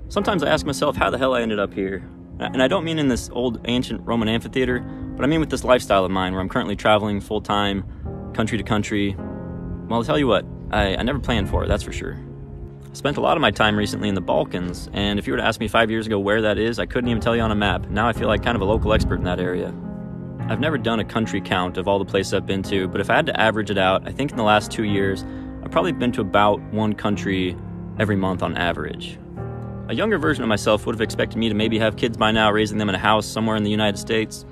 Sometimes I ask myself how the hell I ended up here. And I don't mean in this old ancient Roman amphitheater, but I mean with this lifestyle of mine where I'm currently traveling full-time, country to country. Well, I'll tell you what, I never planned for it, that's for sure. I spent a lot of my time recently in the Balkans, and if you were to ask me 5 years ago where that is, I couldn't even tell you on a map. Now I feel like kind of a local expert in that area. I've never done a country count of all the places I've been to, but if I had to average it out, I think in the last 2 years, I've probably been to about one country every month on average. A younger version of myself would have expected me to maybe have kids by now, raising them in a house somewhere in the United States.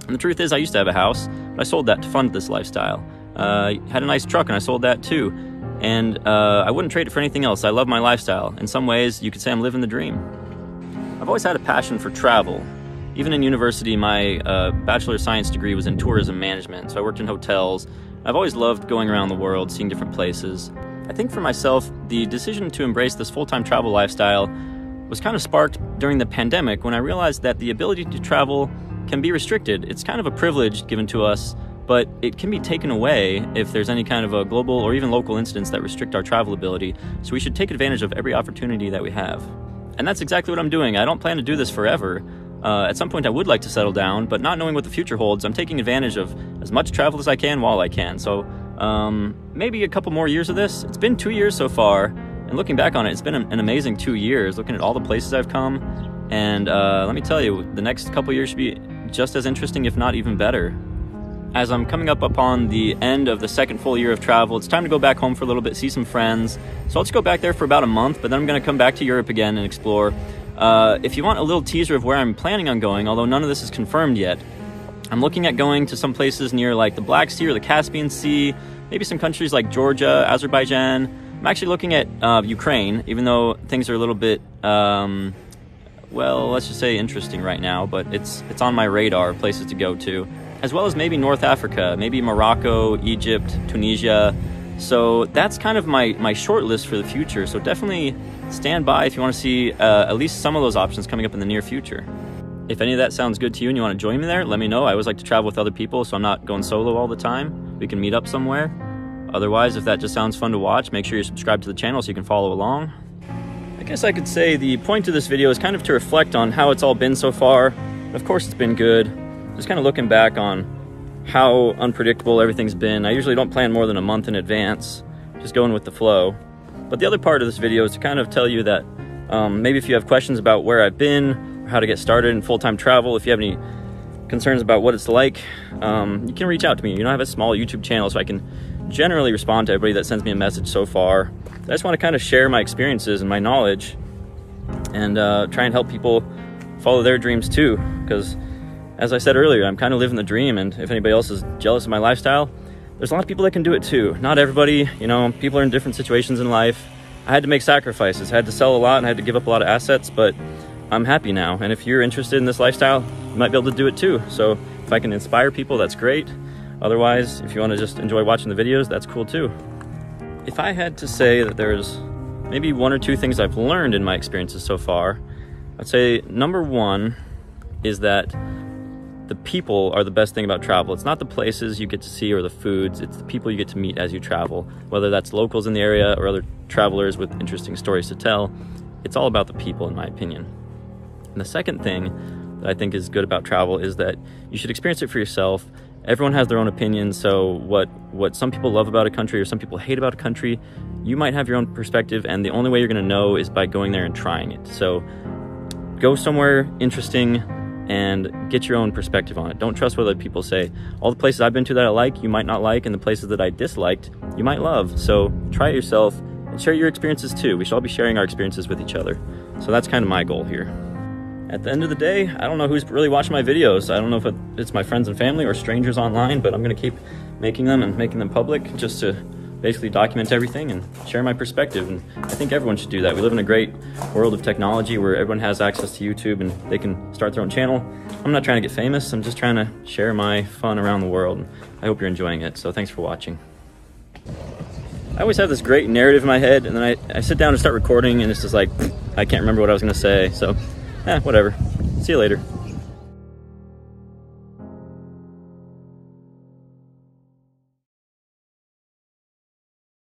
And the truth is, I used to have a house, but I sold that to fund this lifestyle. Had a nice truck and I sold that too. And I wouldn't trade it for anything else. I love my lifestyle. In some ways, you could say I'm living the dream. I've always had a passion for travel. Even in university, my Bachelor of Science degree was in tourism management, so I worked in hotels. I've always loved going around the world, seeing different places. I think for myself, the decision to embrace this full-time travel lifestyle was kind of sparked during the pandemic when I realized that the ability to travel can be restricted. It's kind of a privilege given to us, but it can be taken away if there's any kind of a global or even local incidents that restrict our travel ability. So we should take advantage of every opportunity that we have. And that's exactly what I'm doing. I don't plan to do this forever. At some point I would like to settle down, but not knowing what the future holds, I'm taking advantage of as much travel as I can while I can. So maybe a couple more years of this. It's been 2 years so far. And looking back on it, it's been an amazing 2 years, looking at all the places I've come. And let me tell you, the next couple years should be just as interesting, if not even better. As I'm coming up upon the end of the second full year of travel, it's time to go back home for a little bit, see some friends. So I'll just go back there for about a month, but then I'm going to come back to Europe again and explore. If you want a little teaser of where I'm planning on going, although none of this is confirmed yet, I'm looking at going to some places near like the Black Sea or the Caspian Sea, maybe some countries like Georgia, Azerbaijan. I'm actually looking at Ukraine, even though things are a little bit, well, let's just say interesting right now, but it's on my radar, places to go to, as well as maybe North Africa, maybe Morocco, Egypt, Tunisia. So that's kind of my short list for the future. So definitely stand by if you want to see at least some of those options coming up in the near future. If any of that sounds good to you and you want to join me there, let me know. I always like to travel with other people, so I'm not going solo all the time. We can meet up somewhere. Otherwise, if that just sounds fun to watch, make sure you're subscribed to the channel so you can follow along. I guess I could say the point of this video is kind of to reflect on how it's all been so far. Of course, it's been good. Just kind of looking back on how unpredictable everything's been. I usually don't plan more than a month in advance, just going with the flow. But the other part of this video is to kind of tell you that maybe if you have questions about where I've been, or how to get started in full-time travel, if you have any concerns about what it's like, you can reach out to me. You know, I have a small YouTube channel, so I can generally respond to everybody that sends me a message so far. I just want to kind of share my experiences and my knowledge and try and help people follow their dreams too, because as I said earlier, I'm kind of living the dream, and if anybody else is jealous of my lifestyle, there's a lot of people that can do it too. Not everybody, you know, people are in different situations in life. I had to make sacrifices. I had to sell a lot and I had to give up a lot of assets, but I'm happy now. And if you're interested in this lifestyle, you might be able to do it too. So if I can inspire people, that's great. Otherwise, if you want to just enjoy watching the videos, that's cool too. If I had to say that there's maybe one or two things I've learned in my experiences so far, I'd say number one is that the people are the best thing about travel. It's not the places you get to see or the foods, it's the people you get to meet as you travel, whether that's locals in the area or other travelers with interesting stories to tell. It's all about the people, in my opinion. And the second thing that I think is good about travel is that you should experience it for yourself. Everyone has their own opinions, so what some people love about a country or some people hate about a country, you might have your own perspective, and the only way you're going to know is by going there and trying it. So go somewhere interesting and get your own perspective on it. Don't trust what other people say. All the places I've been to that I like, you might not like, and the places that I disliked, you might love. So try it yourself and share your experiences too. We should all be sharing our experiences with each other. So that's kind of my goal here. At the end of the day, I don't know who's really watching my videos. I don't know if it's my friends and family or strangers online, but I'm gonna keep making them and making them public just to basically document everything and share my perspective. And I think everyone should do that. We live in a great world of technology where everyone has access to YouTube and they can start their own channel. I'm not trying to get famous. I'm just trying to share my fun around the world. I hope you're enjoying it. So thanks for watching. I always have this great narrative in my head, and then I sit down and start recording, and it's just like, I can't remember what I was gonna say. So, whatever. See you later.